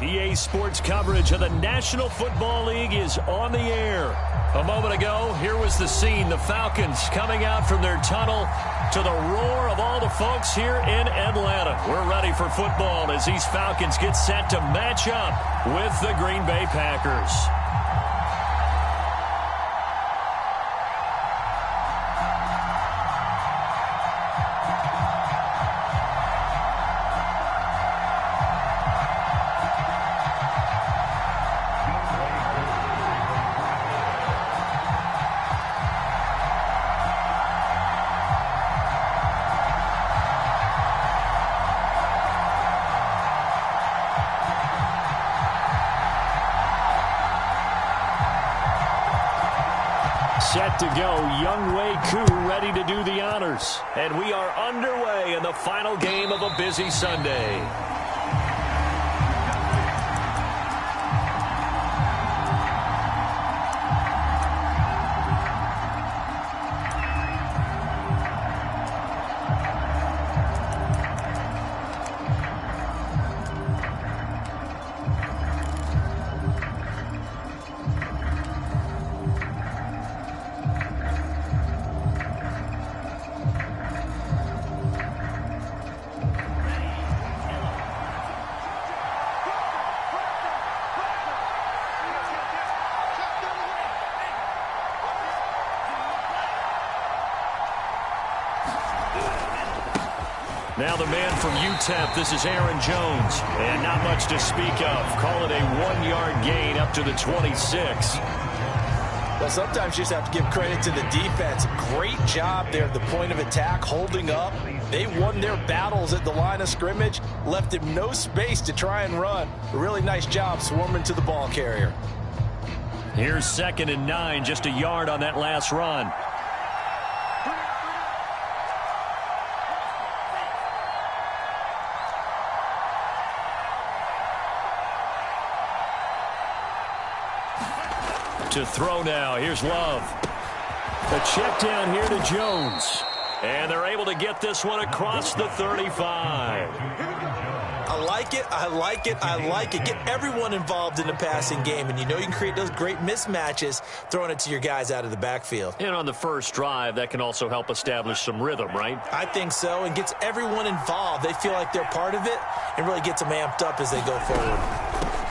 EA Sports coverage of the National Football League is on the air. A moment ago, here was the scene. The Falcons coming out from their tunnel to the roar of all the folks here in Atlanta. We're ready for football as these Falcons get set to match up with the Green Bay Packers. Set to go, Young Wei Koo ready to do the honors. And we are underway in the final game of a busy Sunday. Now the man from UTEP, this is Aaron Jones. And not much to speak of. Call it a 1-yard gain up to the 26. Well, sometimes you just have to give credit to the defense. Great job there at the point of attack, holding up. They won their battles at the line of scrimmage, left him no space to try and run. A really nice job swarming to the ball carrier. Here's 2nd and 9, just a yard on that last run. To throw now. Here's Love. A check down here to Jones. And they're able to get this one across the 35. I like it. I like it. I like it. Get everyone involved in the passing game. And you know you can create those great mismatches throwing it to your guys out of the backfield. And on the first drive, that can also help establish some rhythm, right? I think so. And gets everyone involved. They feel like they're part of it and really gets them amped up as they go forward.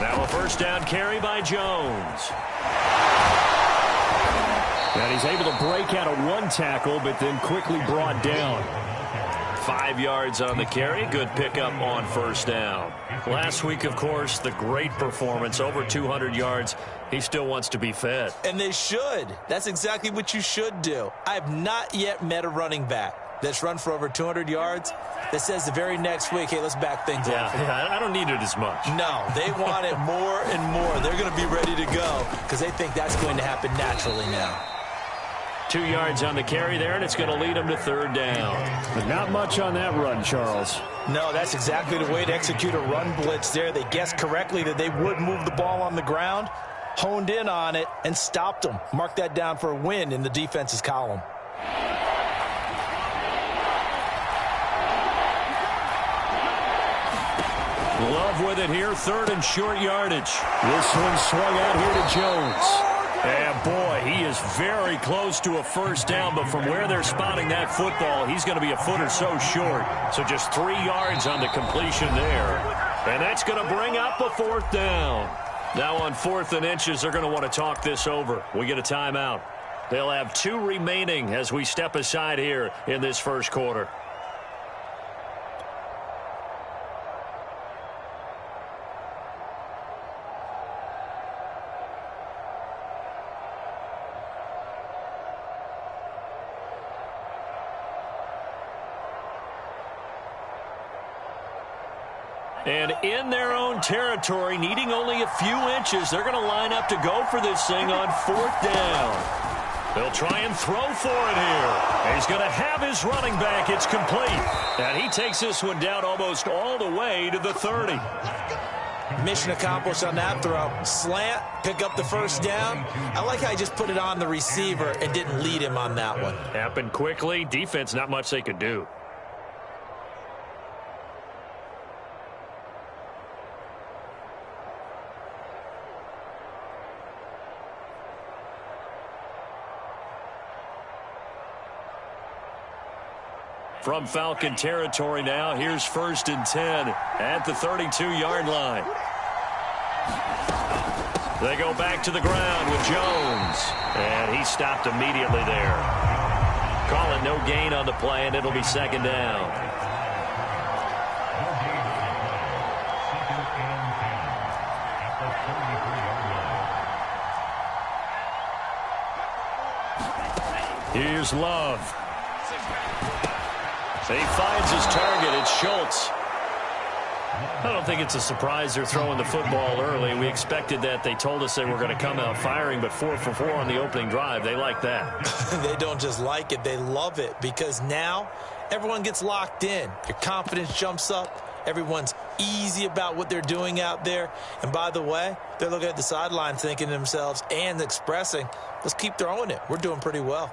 Now a first down carry by Jones. And he's able to break out of one tackle, but then quickly brought down. 5 yards on the carry. Good pickup on first down. Last week, of course, the great performance, over 200 yards. He still wants to be fed. And they should. That's exactly what you should do. I have not yet met a running back that's run for over 200 yards that says the very next week, hey, let's back things up. Yeah, I don't need it as much. No, they want it more and more. They're going to be ready to go because they think that's going to happen naturally now. 2 yards on the carry there, and it's going to lead them to third down. But not much on that run, Charles. No, that's exactly the way to execute a run blitz there. They guessed correctly that they would move the ball on the ground, honed in on it, and stopped them. Mark that down for a win in the defense's column. Love with it here, 3rd and short yardage. This one swung out here to Jones. And boy, he is very close to a first down, but from where they're spotting that football, he's going to be a foot or so short. So just 3 yards on the completion there. And that's going to bring up a 4th down. Now on 4th and inches, they're going to want to talk this over. We get a timeout. They'll have 2 remaining as we step aside here in this first quarter. And in their own territory, needing only a few inches, they're going to line up to go for this thing on 4th down. They'll try and throw for it here. He's going to have his running back. It's complete. And he takes this one down almost all the way to the 30. Mission accomplished on that throw. Slant, pick up the first down. I like how he just put it on the receiver and didn't lead him on that one. Happened quickly. Defense, not much they could do. From Falcon territory now, here's 1st and 10 at the 32-yard line. They go back to the ground with Jones, and he stopped immediately there. Calling no gain on the play, and it'll be 2nd down. Here's Love. He finds his target. It's Schultz. I don't think it's a surprise they're throwing the football early. We expected that. They told us they were going to come out firing, but 4 for 4 on the opening drive. They like that. They don't just like it. They love it because now everyone gets locked in. Your confidence jumps up. Everyone's easy about what they're doing out there. And by the way, they're looking at the sideline thinking to themselves and expressing, let's keep throwing it. We're doing pretty well.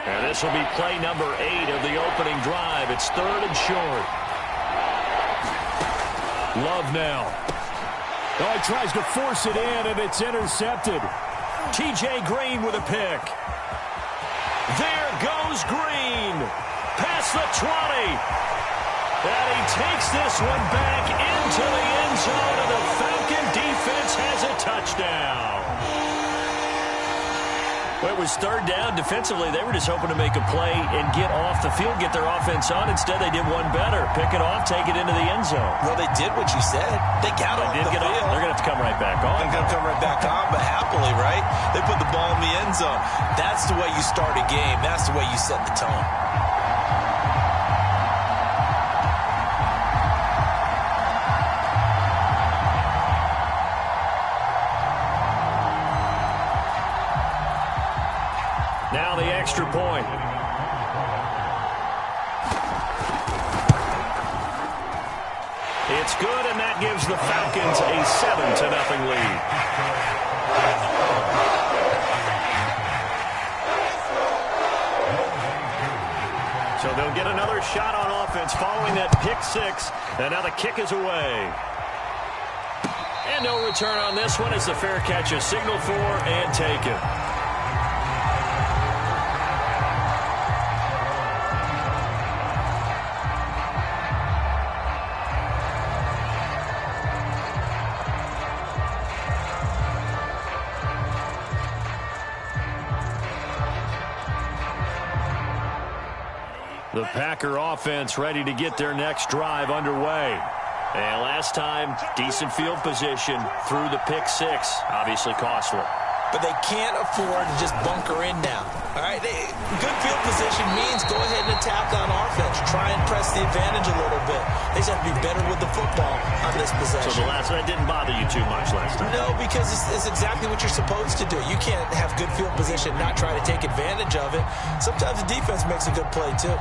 And this will be play number 8 of the opening drive. It's 3rd and short. Love now. Oh, he tries to force it in, and it's intercepted. T.J. Green with a pick. There goes Green. Past the 20. And he takes this one back into the end zone, and the Falcon defense has a touchdown. Well, it was 3rd down. Defensively, they were just hoping to make a play and get off the field, get their offense on. Instead, they did one better. Pick it off, take it into the end zone. Well, they did what you said. They got off the field. They're going to have to come right back on. They're going to come right back on, but happily, right? They put the ball in the end zone. That's the way you start a game. That's the way you set the tone. Now the extra point. It's good, and that gives the Falcons a 7-0 lead. So they'll get another shot on offense following that pick 6, and now the kick is away. And no return on this one as the fair catch is signaled for and taken. The Packer offense ready to get their next drive underway. And last time, decent field position through the pick 6. Obviously costly. But they can't afford to just bunker in now. All right, good field position means go ahead and attack on offense. Try and press the advantage a little bit. They just have to be better with the football on this possession. So the last one didn't bother you too much last time? No, because it's exactly what you're supposed to do. You can't have good field position, not try to take advantage of it. Sometimes the defense makes a good play, too.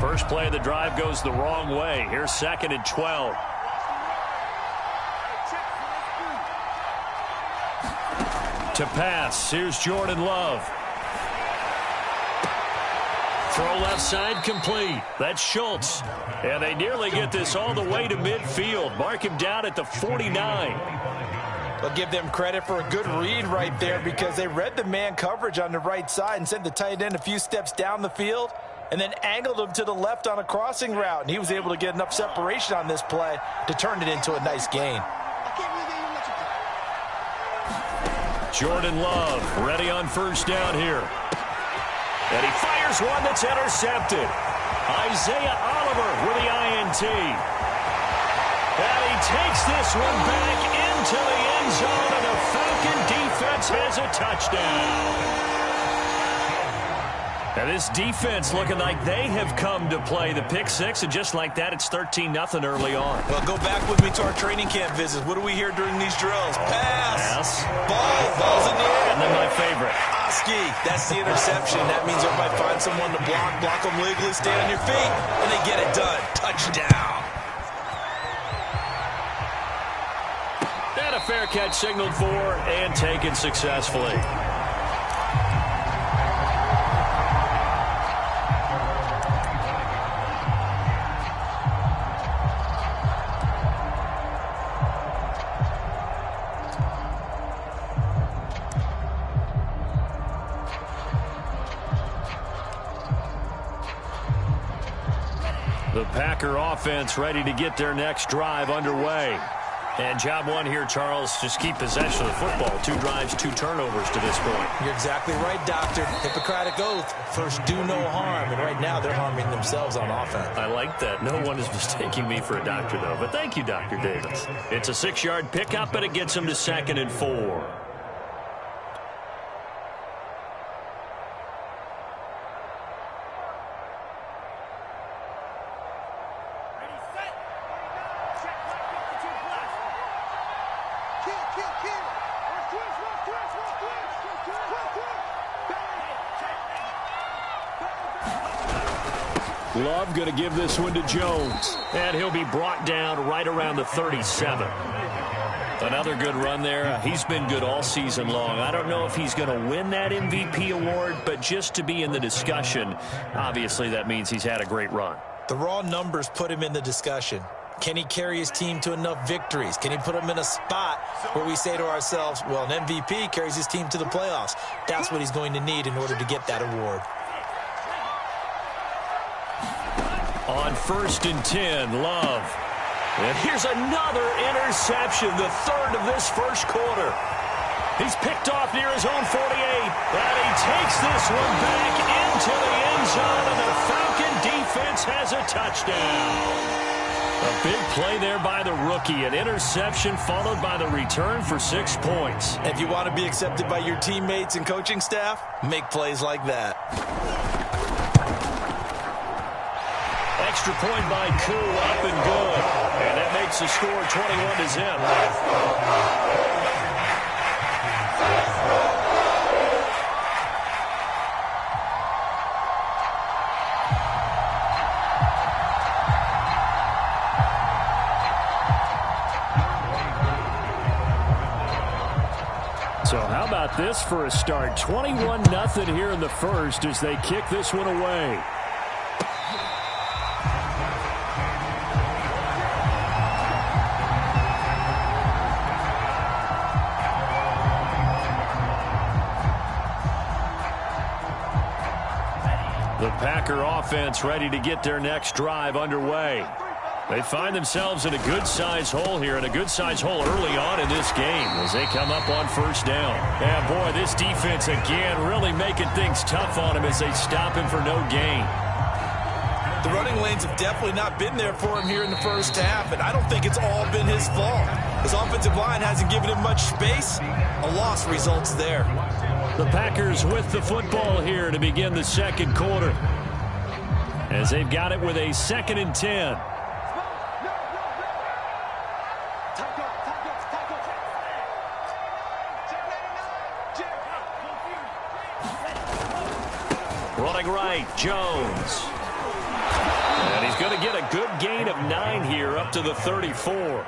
First play of the drive goes the wrong way. Here's 2nd and 12. To pass, here's Jordan Love. Throw left side complete. That's Schultz. And they nearly get this all the way to midfield. Mark him down at the 49. I'll give them credit for a good read right there because they read the man coverage on the right side and sent the tight end a few steps down the field and then angled him to the left on a crossing route. And he was able to get enough separation on this play to turn it into a nice gain. Jordan Love ready on first down here. And he fires one that's intercepted. Isaiah Oliver with the INT. And he takes this one back into the end zone, and the Falcon defense has a touchdown. And this defense looking like they have come to play the pick 6, and just like that, it's 13-0 early on. Well, go back with me to our training camp visits. What do we hear during these drills? Pass. Ball's in the air. And then my favorite. Oski, that's the interception. That means everybody find someone to block them legally, stay on your feet, and they get it done. Touchdown. And a fair catch signaled for and taken successfully. The Packer offense ready to get their next drive underway. And job one here, Charles, just keep possession of the football. 2 drives, 2 turnovers to this point. You're exactly right, Doctor. Hippocratic oath. First, do no harm. And right now, they're harming themselves on offense. I like that. No one is mistaking me for a doctor, though. But thank you, Dr. Davis. It's a 6-yard pickup, and it gets them to 2nd and 4. Love going to give this one to Jones. And he'll be brought down right around the 37. Another good run there. He's been good all season long. I don't know if he's going to win that MVP award, but just to be in the discussion, obviously that means he's had a great run. The raw numbers put him in the discussion. Can he carry his team to enough victories? Can he put him in a spot where we say to ourselves, well, an MVP carries his team to the playoffs. That's what he's going to need in order to get that award. On 1st and 10, Love. And here's another interception, the 3rd of this first quarter. He's picked off near his own 48, and he takes this one back into the end zone, and the Falcon defense has a touchdown. A big play there by the rookie, an interception followed by the return for 6 points. If you want to be accepted by your teammates and coaching staff, make plays like that. Extra point by Koo, up and good. And that makes the score 21-0. So how about this for a start? 21-0 here in the first as they kick this one away. The Packer offense ready to get their next drive underway. They find themselves in a good-sized hole here, and a good-sized hole early on in this game as they come up on 1st down. And, boy, this defense, again, really making things tough on him as they stop him for no gain. The running lanes have definitely not been there for him here in the first half, and I don't think it's all been his fault. His offensive line hasn't given him much space. A loss results there. The Packers with the football here to begin the 2nd quarter as they've got it with a 2nd and 10. Running right, Jones. And he's going to get a good gain of 9 here up to the 34.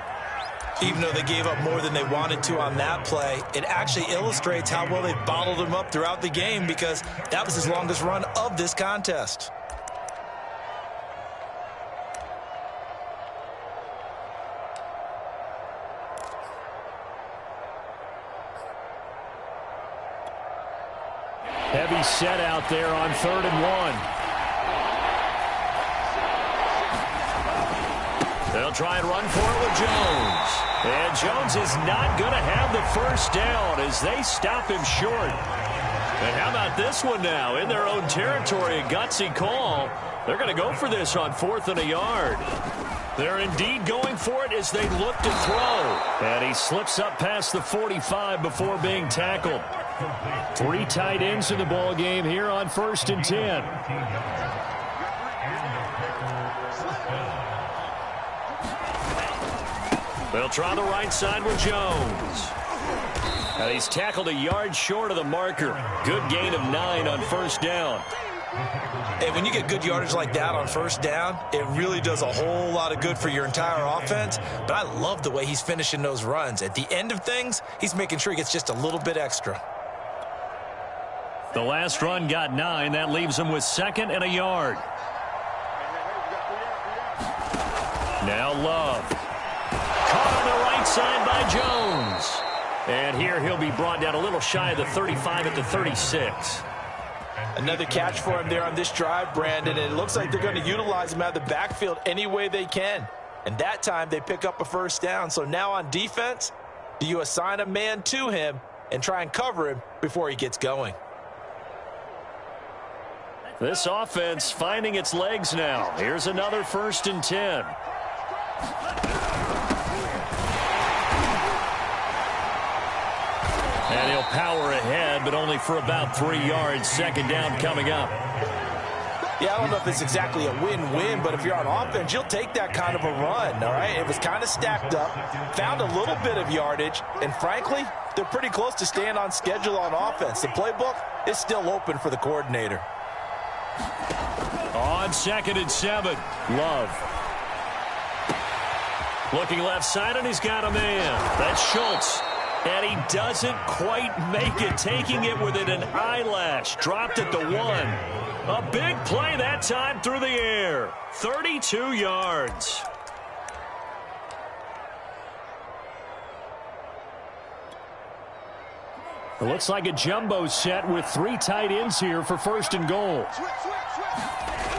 Even though they gave up more than they wanted to on that play, it actually illustrates how well they've bottled him up throughout the game because that was his longest run of this contest. Heavy set out there on 3rd and 1. They'll try and run for it with Jones. And Jones is not going to have the first down as they stop him short. And how about this one now? In their own territory, a gutsy call. They're going to go for this on 4th and a yard. They're indeed going for it as they look to throw. And he slips up past the 45 before being tackled. 3 tight ends in the ball game here on 1st and 10. They'll try the right side with Jones. And he's tackled a yard short of the marker. Good gain of 9 on 1st down. Hey, when you get good yardage like that on 1st down, it really does a whole lot of good for your entire offense. But I love the way he's finishing those runs. At the end of things, he's making sure he gets just a little bit extra. The last run got 9. That leaves him with 2nd and a yard. Now Love. Caught on the right side by Jones. And here he'll be brought down a little shy of the 35 at the 36. Another catch for him there on this drive, Brandon, and it looks like they're going to utilize him out of the backfield any way they can. And that time they pick up a first down. So now on defense, do you assign a man to him and try and cover him before he gets going? This offense finding its legs now. Here's another 1st and 10. And he'll power ahead, but only for about 3 yards. 2nd down coming up. Yeah, I don't know if it's exactly a win-win, but if you're on offense, you'll take that kind of a run, all right? It was kind of stacked up, found a little bit of yardage, and frankly, they're pretty close to staying on schedule on offense. The playbook is still open for the coordinator. On 2nd and 7, Love. Looking left side, and he's got a man. That's Schultz. And he doesn't quite make it, taking it within an eyelash. Dropped at the 1. A big play that time through the air. 32 yards. It looks like a jumbo set with 3 tight ends here for 1st and goal.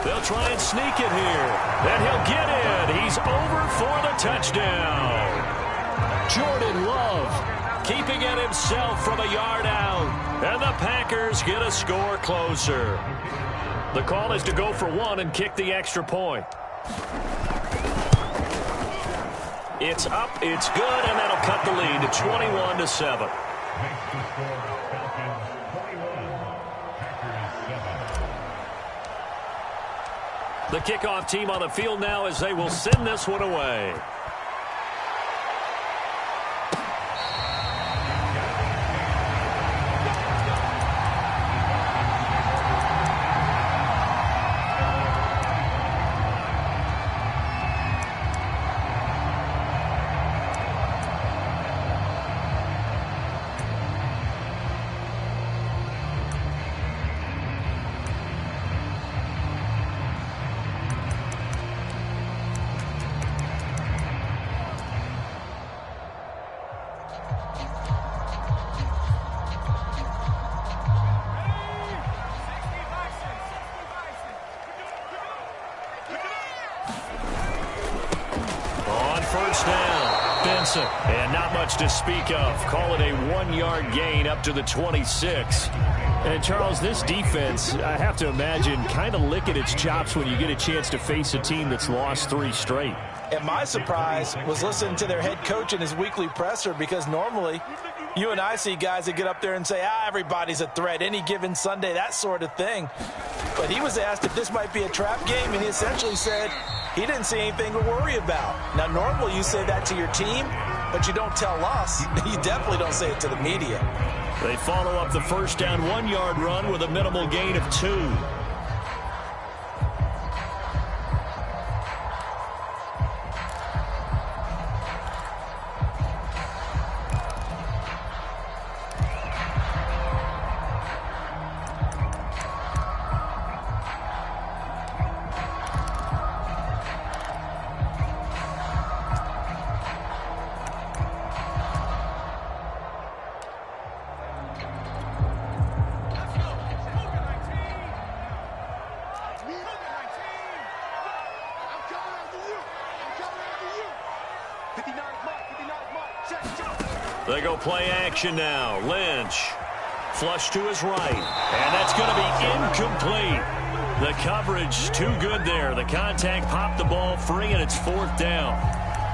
They'll try and sneak it here. And he'll get in. He's over for the touchdown. Jordan Love keeping it himself from a yard out. And the Packers get a score closer. The call is to go for 1 and kick the extra point. It's up, it's good, and that'll cut the lead to 21-7. The kickoff team on the field now as they will send this one away. And not much to speak of. Call it a 1-yard gain up to the 26. And, Charles, this defense, I have to imagine, kind of licking its chops when you get a chance to face a team that's lost 3 straight. And my surprise was listening to their head coach in his weekly presser, because normally you and I see guys that get up there and say, everybody's a threat any given Sunday, that sort of thing. But he was asked if this might be a trap game, and he essentially said he didn't see anything to worry about. Now, normally you say that to your team, but you don't tell us. You definitely don't say it to the media. They follow up the 1st down 1-yard run with a minimal gain of 2. They go play action now. Lynch. Flush to his right. And that's going to be incomplete. The coverage too good there. The contact popped the ball free, and it's 4th down.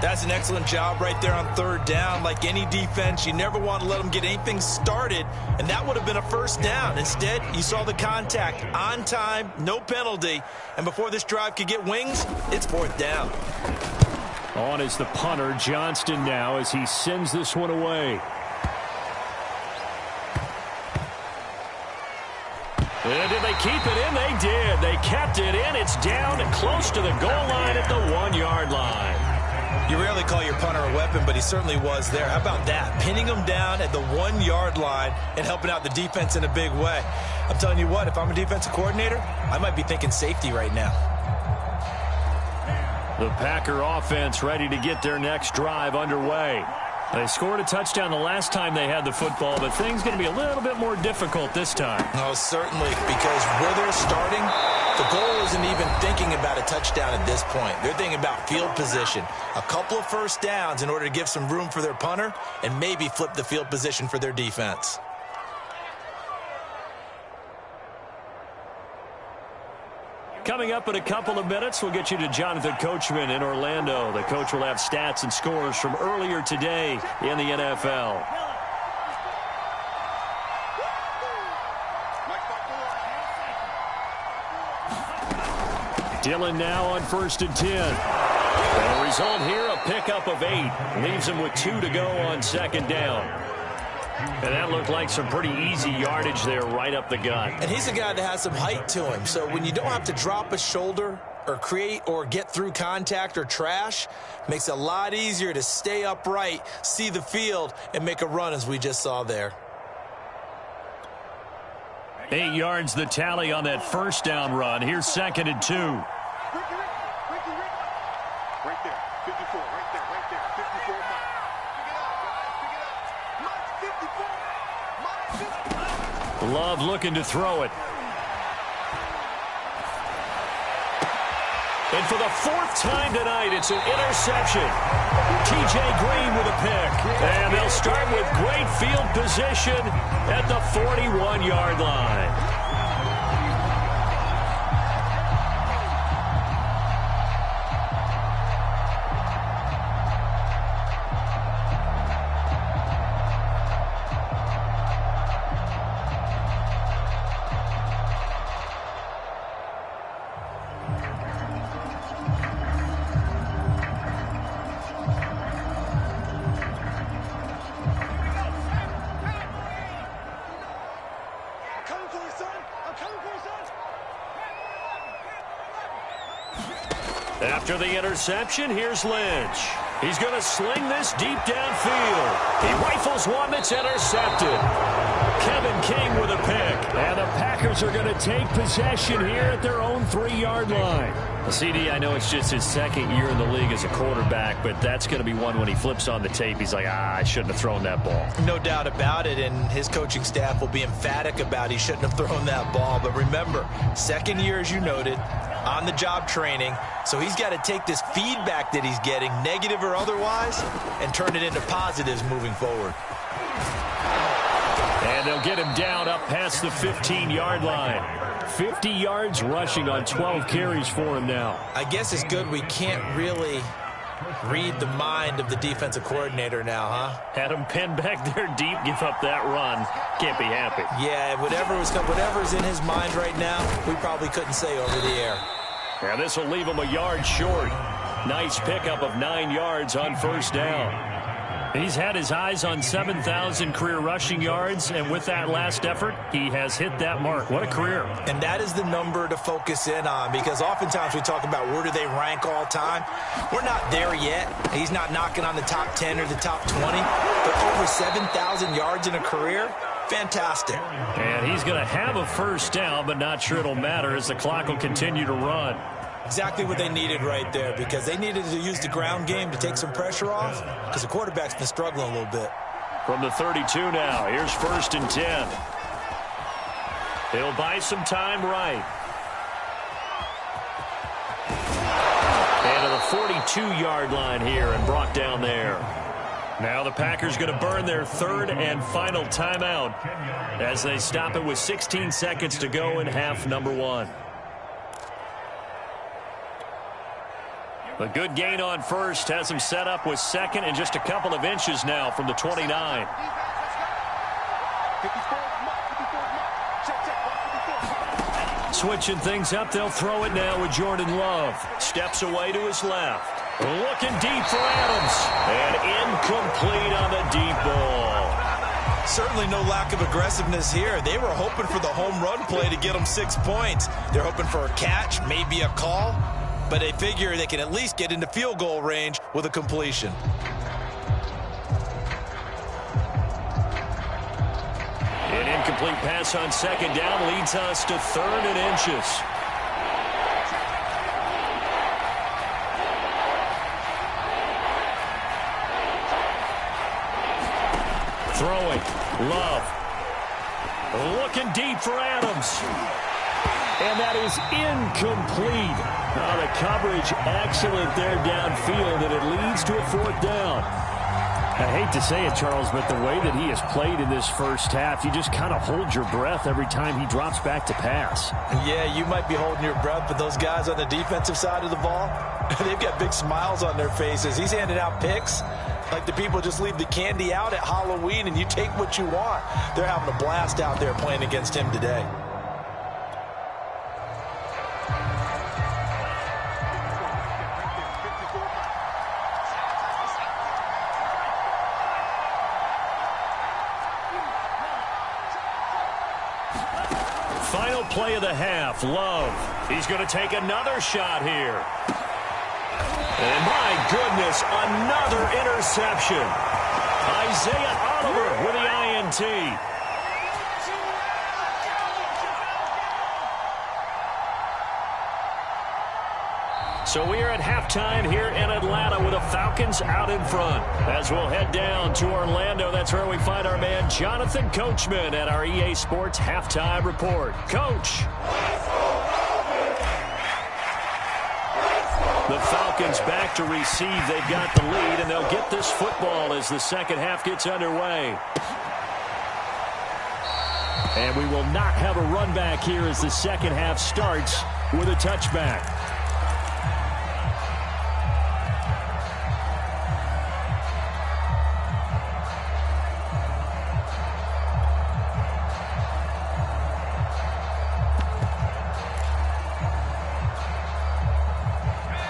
That's an excellent job right there on 3rd down. Like any defense, you never want to let them get anything started, and that would have been a 1st down. Instead, you saw the contact on time, no penalty, and before this drive could get wings, it's 4th down. On is the punter, Johnston, now as he sends this one away. And did they keep it in? They did. They kept it in. It's down and close to the goal line at the 1-yard line. You rarely call your punter a weapon, but he certainly was there. How about that? Pinning him down at the 1-yard line and helping out the defense in a big way. I'm telling you what, if I'm a defensive coordinator, I might be thinking safety right now. The Packer offense ready to get their next drive underway. They scored a touchdown the last time they had the football, but things going to be a little bit more difficult this time. Oh, certainly, because where they're starting, the goal isn't even thinking about a touchdown at this point. They're thinking about field position. A couple of first downs in order to give some room for their punter and maybe flip the field position for their defense. Coming up in a couple of minutes, we'll get you to Jonathan Coachman in Orlando. The coach will have stats and scores from earlier today in the NFL. Dillon now on 1st and 10. And the result here, a pickup of 8. Leaves him with 2 to go on 2nd down. And that looked like some pretty easy yardage there right up the gut. And he's a guy that has some height to him. So when you don't have to drop a shoulder or create or get through contact or trash, makes it a lot easier to stay upright, see the field, and make a run as we just saw there. 8 yards the tally on that 1st down run. Here's 2nd and 2. Right there, 54, right there, 54. Love looking to throw it. And for the 4th time tonight, it's an interception. T.J. Green with a pick. And they'll start with great field position at the 41-yard line. After the interception, here's Lynch. He's going to sling this deep downfield. He rifles one that's intercepted. Kevin King with a pick. And the Packers are going to take possession here at their own 3-yard line. Well, CD, I know it's just his 2nd year in the league as a quarterback, but that's going to be one when he flips on the tape. He's like, I shouldn't have thrown that ball. No doubt about it, and his coaching staff will be emphatic about he shouldn't have thrown that ball. But remember, 2nd year, as you noted, on-the-job training, so he's got to take this feedback that he's getting, negative or otherwise, and turn it into positives moving forward. And they'll get him down up past the 15-yard line. 50 yards rushing on 12 carries for him now. I guess it's good we can't really read the mind of the defensive coordinator now, huh? Had him pinned back there deep, give up that run. Can't be happy. Yeah, whatever's in his mind right now, we probably couldn't say over the air. And this will leave him a yard short. Nice pickup of 9 yards on 1st down. He's had his eyes on 7,000 career rushing yards, and with that last effort, he has hit that mark. What a career. And that is the number to focus in on, because oftentimes we talk about where do they rank all time. We're not there yet. He's not knocking on the top 10 or the top 20, but over 7,000 yards in a career, fantastic. And he's going to have a 1st down, but not sure it'll matter as the clock will continue to run. Exactly what they needed right there, because they needed to use the ground game to take some pressure off, because the quarterback's been struggling a little bit. From the 32 now, here's 1st and 10. He'll buy some time right. And to the 42-yard line here and brought down there. Now the Packers going to burn their 3rd and final timeout as they stop it with 16 seconds to go in half number 1. A good gain on 1st has him set up with 2nd and just a couple of inches now from the 29. Switching things up, they'll throw it now with Jordan Love. Steps away to his left. Looking deep for Adams. And incomplete on the deep ball. Certainly no lack of aggressiveness here. They were hoping for the home run play to get them 6 points. They're hoping for a catch, maybe a call. But they figure they can at least get into field goal range with a completion. An incomplete pass on 2nd down leads us to 3rd and inches. Throwing. Love. Looking deep for Adams. And that is incomplete. The coverage excellent there downfield, and it leads to a 4th down. I hate to say it, Charles, but the way that he has played in this first half, you just kind of hold your breath every time he drops back to pass. Yeah, you might be holding your breath, but those guys on the defensive side of the ball, they've got big smiles on their faces. He's handing out picks like the people just leave the candy out at Halloween and you take what you want. They're having a blast out there playing against him today. Final play of the half, Love. He's going to take another shot here. And my goodness, another interception. Isaiah Oliver with the INT. So we are at halftime here in Atlanta with the Falcons out in front. As we'll head down to Orlando, that's where we find our man Jonathan Coachman at our EA Sports Halftime Report. Coach. The Falcons back to receive. They've got the lead, and they'll get this football as the second half gets underway. And we will not have a run back here as the second half starts with a touchback.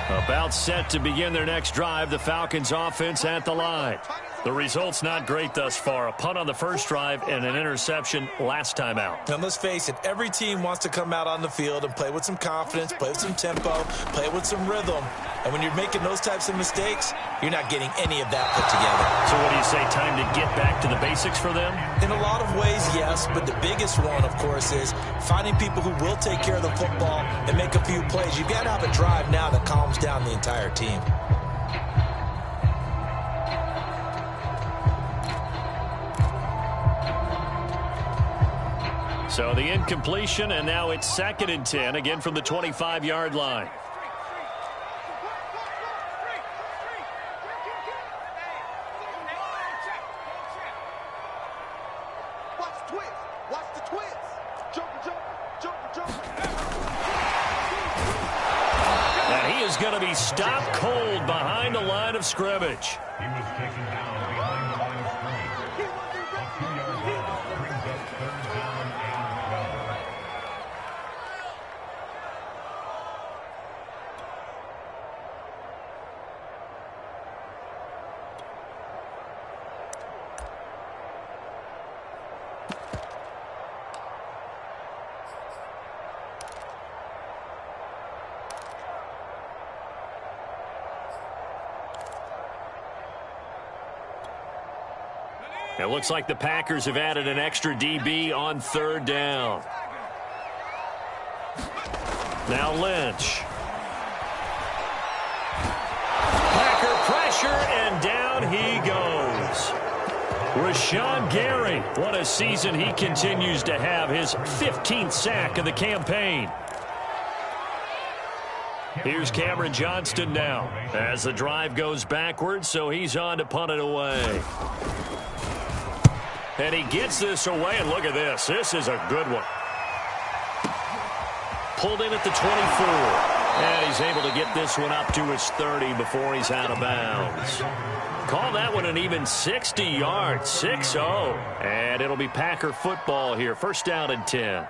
About set to begin their next drive, the Falcons offense at the line. The result's not great thus far. A punt on the first drive and an interception last time out. And let's face it, every team wants to come out on the field and play with some confidence, play with some tempo, play with some rhythm. And when you're making those types of mistakes, you're not getting any of that put together. So what do you say, time to get back to the basics for them? In a lot of ways, yes, but the biggest one, of course, is finding people who will take care of the football and make a few plays. You've got to have a drive now that calms down the entire team. So the incompletion, and now it's 2nd and 10, again from the 25-yard line. And he is going to be stopped cold behind the line of scrimmage. He was taken down behind the line of scrimmage. A 2-yard line brings up 3rd down and 12. It looks like the Packers have added an extra DB on 3rd down. Now Lynch. Packer pressure, and down he goes. Rashawn Gary, what a season he continues to have, his 15th sack of the campaign. Here's Cameron Johnston now as the drive goes backwards, so he's on to punt it away. And he gets this away, and look at this. This is a good one. Pulled in at the 24. And he's able to get this one up to his 30 before he's out of bounds. Call that one an even 60 yards, 6-0. And it'll be Packer football here. 1st down and 10.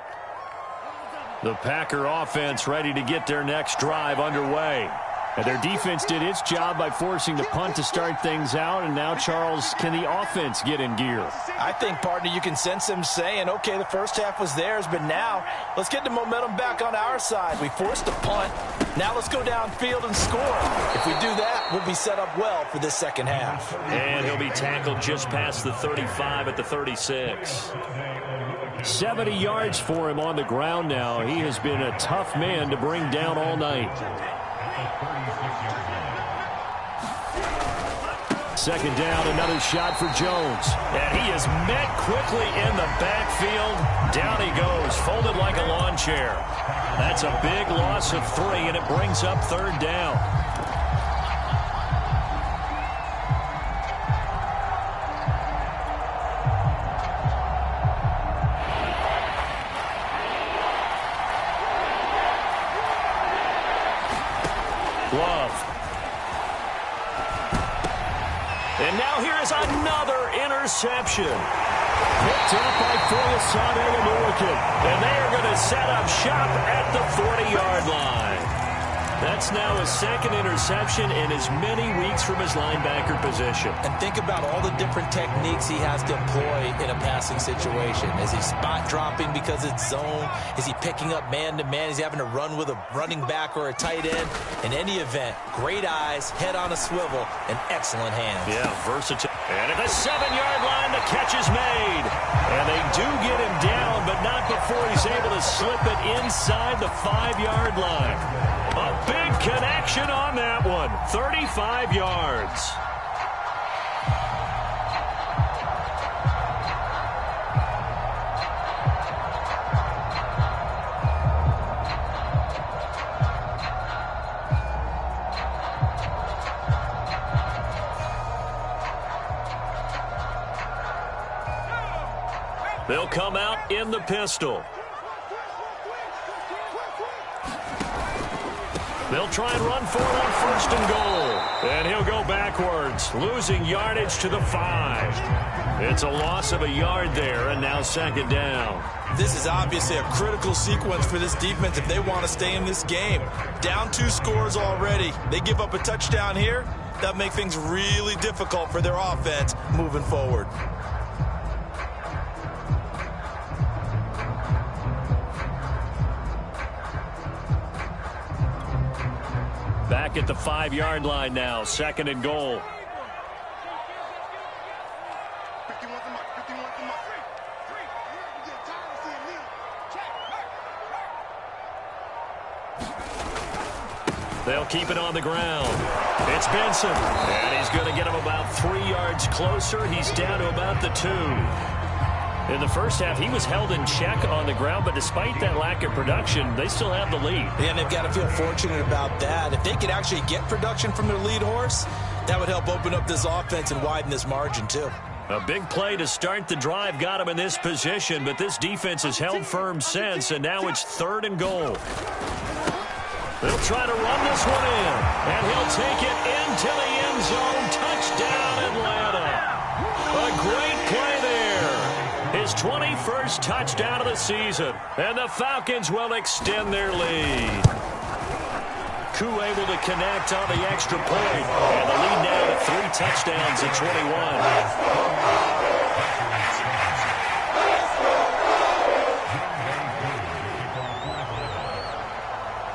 The Packer offense ready to get their next drive underway. And their defense did its job by forcing the punt to start things out. And now, Charles, can the offense get in gear? I think, partner, you can sense them saying, okay, the first half was theirs, but now let's get the momentum back on our side. We forced a punt. Now let's go downfield and score. If we do that, we'll be set up well for this second half. And he'll be tackled just past the 35 at the 36. 70 yards for him on the ground now. He has been a tough man to bring down all night. 2nd down, another shot for Jones. And he is met quickly in the backfield. Down he goes, folded like a lawn chair. That's a big loss of 3, and it brings up 3rd down. Love. And now here is another interception. Picked up by Foyesade and Lurican. And they are going to set up shop at the 40-yard line. That's now his 2nd interception in as many weeks from his linebacker position. And think about all the different techniques he has to employ in a passing situation. Is he spot dropping because it's zone? Is he picking up man-to-man? Is he having to run with a running back or a tight end? In any event, great eyes, head on a swivel, and excellent hands. Yeah, versatile. And at the 7-yard line, the catch is made. And they do get him down, but not before he's able to slip it inside the 5-yard line. A big connection on that one. 35 yards. They'll come out in the pistol. They'll try and run for it on 1st and goal. And he'll go backwards, losing yardage to the 5. It's a loss of a yard there, and now 2nd down. This is obviously a critical sequence for this defense if they want to stay in this game. Down 2 scores already. They give up a touchdown here. That makes things really difficult for their offense moving forward. Back at the 5-yard line now, 2nd and goal. 51 to mark, 51 to mark. We get tired of seeing me. Check. They'll keep it on the ground. It's Benson. And he's going to get him about 3 yards closer. He's down to about the 2. In the first half, he was held in check on the ground, but despite that lack of production, they still have the lead. Yeah, and they've got to feel fortunate about that. If they could actually get production from their lead horse, that would help open up this offense and widen this margin, too. A big play to start the drive got him in this position, but this defense has held firm since, and now it's 3rd and goal. They'll try to run this one in, and he'll take it into the end zone. Touchdown, Atlanta. A great play there. His 21st touchdown of the season, and the Falcons will extend their lead. Koo able to connect on the extra point, and the lead now to 3 touchdowns at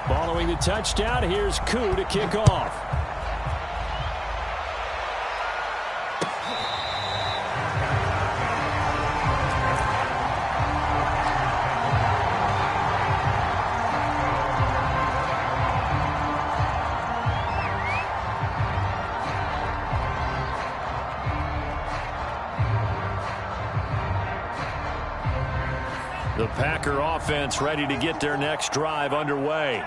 21. Following the touchdown, here's Koo to kick off. The Packer offense ready to get their next drive underway.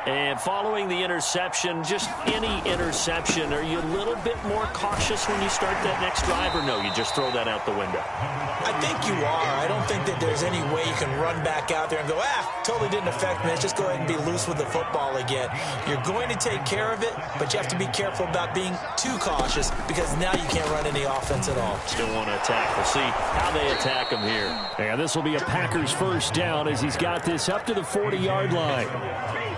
And following the interception, just any interception, are you a little bit more cautious when you start that next drive, or no, you just throw that out the window? I think you are. I don't think that there's any way you can run back out there and go, totally didn't affect me. Let's just go ahead and be loose with the football again. You're going to take care of it, but you have to be careful about being too cautious because now you can't run any offense at all. Still want to attack. We'll see how they attack him here. And this will be a Packers 1st down as he's got this up to the 40-yard line.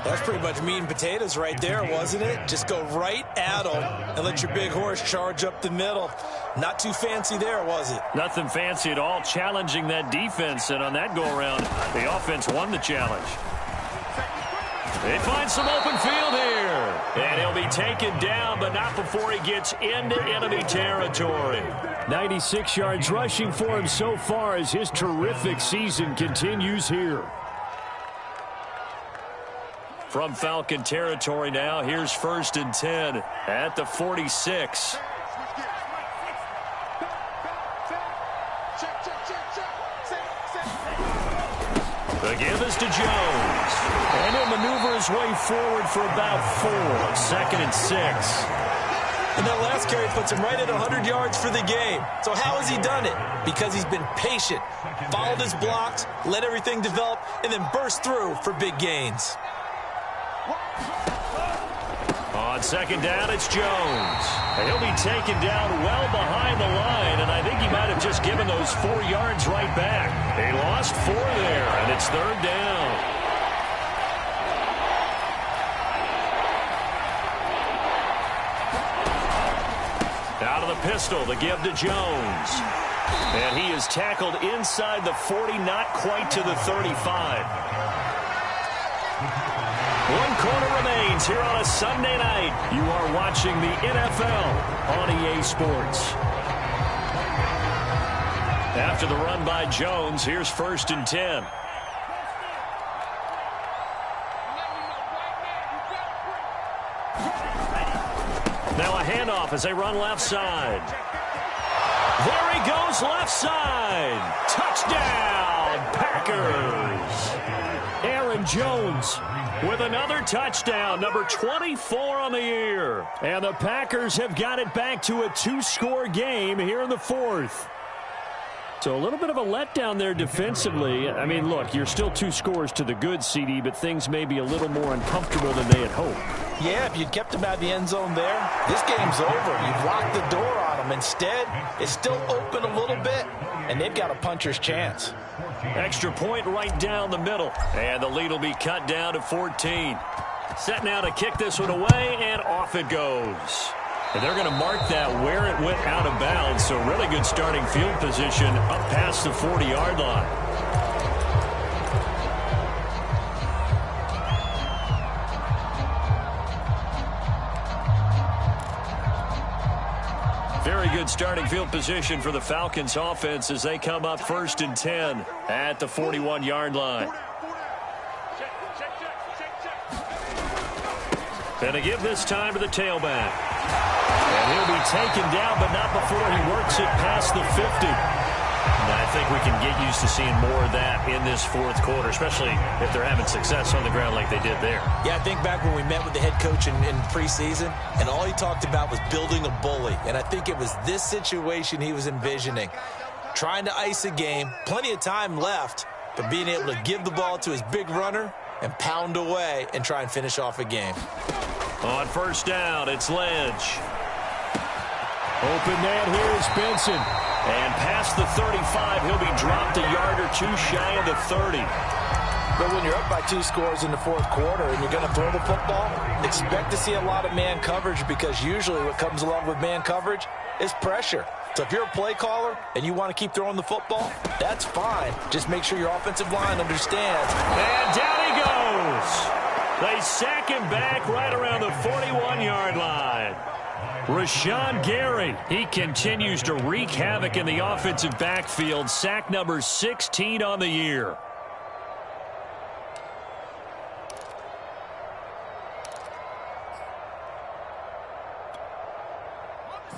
That's pretty much meat and potatoes right there, wasn't it? Just go right at them and let your big horse charge up the middle. Not too fancy there, was it? Nothing fancy at all, challenging that defense, and on that go-around, the offense won the challenge. They find some open field here, and he'll be taken down, but not before he gets into enemy territory. 96 yards rushing for him so far as his terrific season continues here. From Falcon territory now, here's 1st and 10 at the 46. The give is to Jones. And he'll maneuver his way forward for about 4. 2nd and 6. And that last carry puts him right at 100 yards for the game. So how has he done it? Because he's been patient, followed his blocks, let everything develop, and then burst through for big gains. On 2nd down, it's Jones. And he'll be taken down well behind the line, and I think he might have just given those 4 yards right back. He lost 4 there, and it's 3rd down. Out of the pistol, the give to Jones. And he is tackled inside the 40, not quite to the 35. 1 quarter remains here on a Sunday night. You are watching the NFL on EA Sports. After the run by Jones, here's 1st and 10. Now a handoff as they run left side. There he goes left side. Touchdown, Packers. Aaron Jones with another touchdown, number 24 on the year. And the Packers have got it back to a 2-score game here in the 4th. So a little bit of a letdown there defensively. I mean, look, you're still 2 scores to the good, CD, but things may be a little more uncomfortable than they had hoped. Yeah, if you'd kept him out of the end zone there, this game's over. You've locked the door on him. Instead, it's still open a little bit, and they've got a puncher's chance. Extra point right down the middle, and the lead will be cut down to 14. Set now to kick this one away, and off it goes. And they're going to mark that where it went out of bounds, so really good starting field position up past the 40-yard line. Very good starting field position for the Falcons offense as they come up 1st and 10 at the 41-yard line. And to give this time to the tailback. And he'll be taken down, but not before he works it past the 50. And I think we can get used to seeing more of that in this 4th quarter, especially if they're having success on the ground like they did there. Yeah, I think back when we met with the head coach in preseason, and all he talked about was building a bully. And I think it was this situation he was envisioning. Trying to ice a game, plenty of time left, but being able to give the ball to his big runner and pound away and try and finish off a game. On 1st down, it's Ledge. Open man here is Benson. And past the 35, he'll be dropped a yard or 2 shy of the 30. But when you're up by 2 scores in the 4th quarter and you're going to throw the football, expect to see a lot of man coverage, because usually what comes along with man coverage is pressure. So if you're a play caller and you want to keep throwing the football, that's fine. Just make sure your offensive line understands. And down he goes. They sack him back right around the 41-yard line. Rashawn Gary, he continues to wreak havoc in the offensive backfield. Sack number 16 on the year.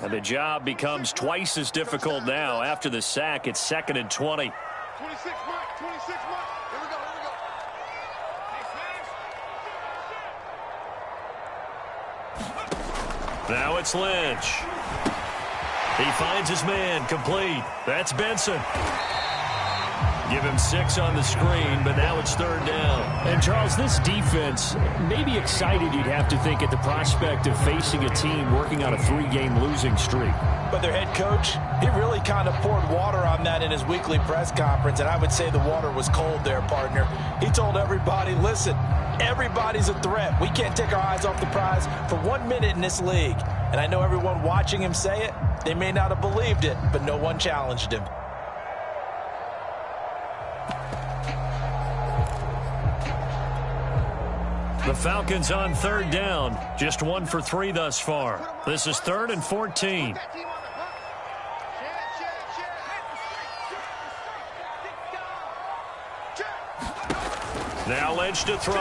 And the job becomes twice as difficult now. After the sack, it's 2nd and 20. 26 Mike, 26 Mike. Here we go, here we go. Now it's Lynch. He finds his man, complete. That's Benson. Give him 6 on the screen, but now it's 3rd down. And, Charles, this defense may be excited, you'd have to think, at the prospect of facing a team working on a 3-game losing streak. But their head coach, he really kind of poured water on that in his weekly press conference, and I would say the water was cold there, partner. He told everybody, listen, everybody's a threat. We can't take our eyes off the prize for 1 minute in this league. And I know everyone watching him say it, they may not have believed it, but no one challenged him. The Falcons on 3rd down. Just 1 for 3 thus far. This is 3rd and 14. Now Lynch to throw.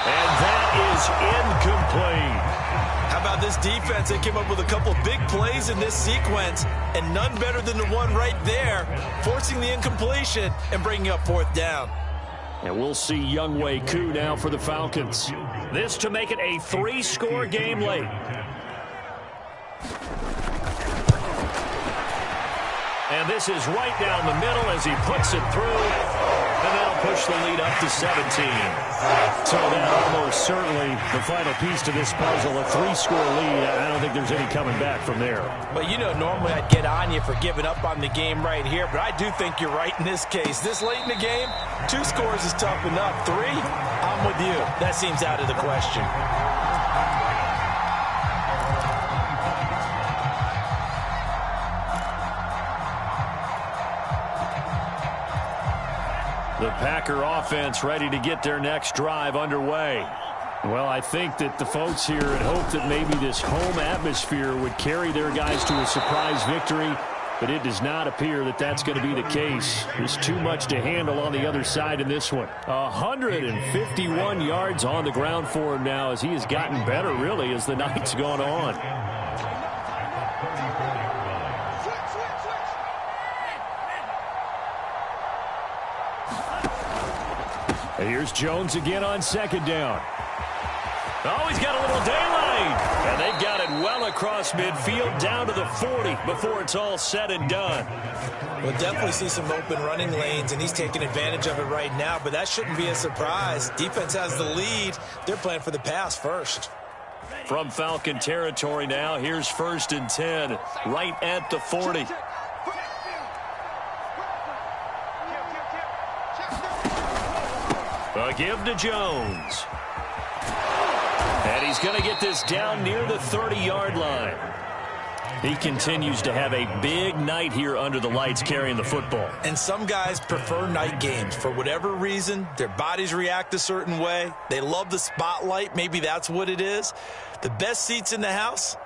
And that is incomplete. How about this defense? They came up with a couple big plays in this sequence, and none better than the one right there, forcing the incompletion and bringing up fourth down. And we'll see Younghoe Koo now for the Falcons. This to make it a 3-score game late. And this is right down the middle as he puts it through. And that'll push the lead up to 17. So that almost certainly the final piece to this puzzle, a 3-score lead. I don't think there's any coming back from there. But, you know, normally I'd get on you for giving up on the game right here, but I do think you're right in this case. This late in the game, 2 scores is tough enough. 3, I'm with you. That seems out of the question. The Packer offense ready to get their next drive underway. Well, I think that the folks here had hoped that maybe this home atmosphere would carry their guys to a surprise victory, but it does not appear that that's going to be the case. There's too much to handle on the other side in this one. 151 yards on the ground for him now as he has gotten better, really, as the night's gone on. Here's Jones again on second down. Oh, he's got a little daylight. And they've got it well across midfield down to the 40 before it's all said and done. We'll definitely see some open running lanes, and he's taking advantage of it right now, but that shouldn't be a surprise. Defense has the lead. They're playing for the pass first. From Falcon territory now, here's 1st and 10, right at the 40. A give to Jones. And he's going to get this down near the 30-yard line. He continues to have a big night here under the lights carrying the football. And some guys prefer night games. For whatever reason, their bodies react a certain way. They love the spotlight. Maybe that's what it is. The best seats in the house,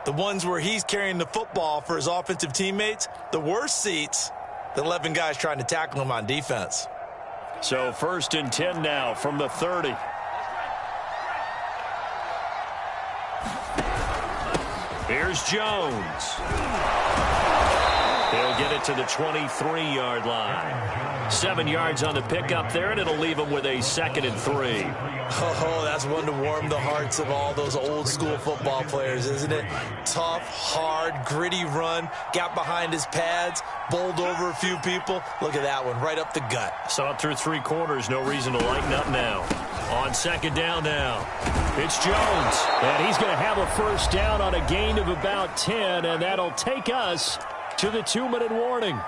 the ones where he's carrying the football for his offensive teammates. The worst seats, the 11 guys trying to tackle him on defense. So 1st and 10 now from the 30. Here's Jones. He'll get it to the 23-yard line. 7 yards on the pickup there, and it'll leave him with a 2nd and 3. Oh, that's one to warm the hearts of all those old-school football players, isn't it? Tough, hard, gritty run. Got behind his pads, bowled over a few people. Look at that one, right up the gut. Saw it through 3 quarters. No reason to lighten up now. On 2nd down now. It's Jones. And he's going to have a 1st down on a gain of about 10, and that'll take us to the 2-minute warning.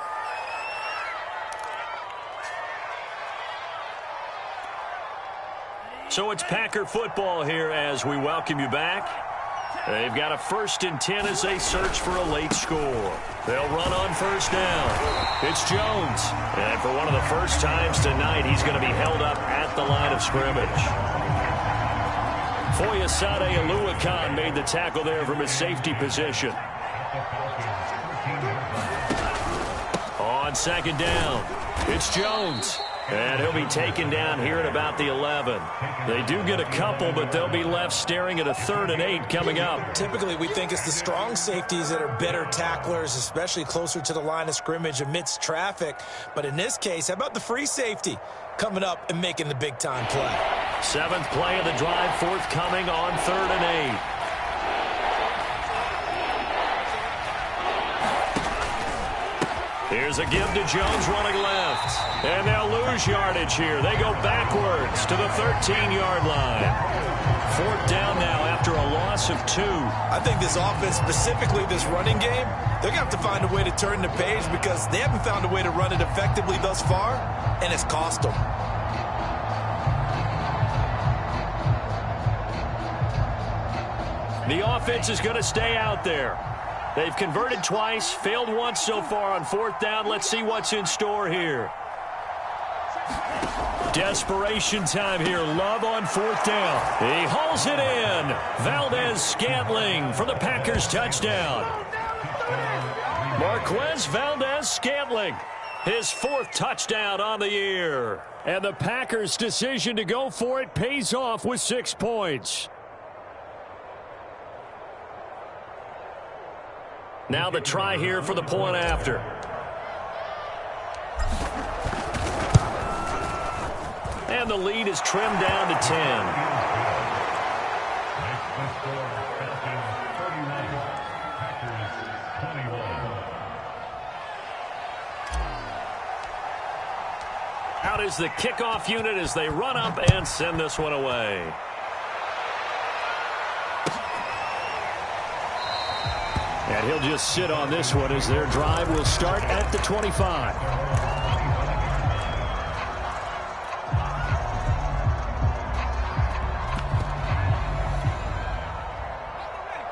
So it's Packer football here as we welcome you back. They've got a 1st and 10 as they search for a late score. They'll run on 1st down. It's Jones. And for one of the first times tonight, he's going to be held up at the line of scrimmage. Foyesade Oluwakan made the tackle there from his safety position. On 2nd down, it's Jones. And he'll be taken down here at about the 11. They do get a couple, but they'll be left staring at a 3rd and 8 coming up. Typically, we think it's the strong safeties that are better tacklers, especially closer to the line of scrimmage amidst traffic. But in this case, how about the free safety coming up and making the big-time play? 7th play of the drive forthcoming on 3rd and 8. Here's a give to Jones running left. And they'll lose yardage here. They go backwards to the 13-yard line. 4th down now after a loss of 2. I think this offense, specifically this running game, they're going to have to find a way to turn the page because they haven't found a way to run it effectively thus far, and it's cost them. The offense is going to stay out there. They've converted twice, failed once so far on 4th down. Let's see what's in store here. Desperation time here. Love on 4th down. He hauls it in. Valdez-Scantling for the Packers touchdown. Marquez Valdez-Scantling. His 4th touchdown on the year. And the Packers' decision to go for it pays off with 6 points. Now the try here for the point after. And the lead is trimmed down to 10. Out is the kickoff unit as they run up and send this one away. And he'll just sit on this one as their drive will start at the 25.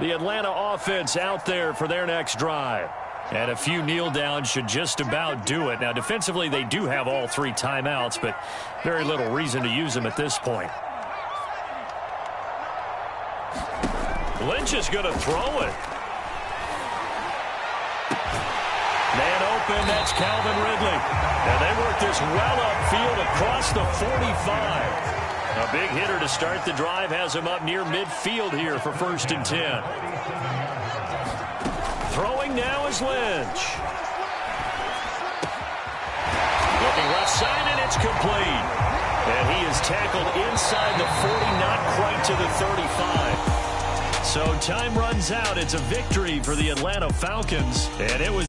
The Atlanta offense out there for their next drive. And a few kneel downs should just about do it. Now, defensively, they do have all 3 timeouts, but very little reason to use them at this point. Lynch is going to throw it. Man open, that's Calvin Ridley. And they work this well upfield across the 45. A big hitter to start the drive has him up near midfield here for 1st and 10. Throwing now is Lynch. Looking left side, and it's complete. And he is tackled inside the 40, not quite to the 35. So time runs out. It's a victory for the Atlanta Falcons, and it was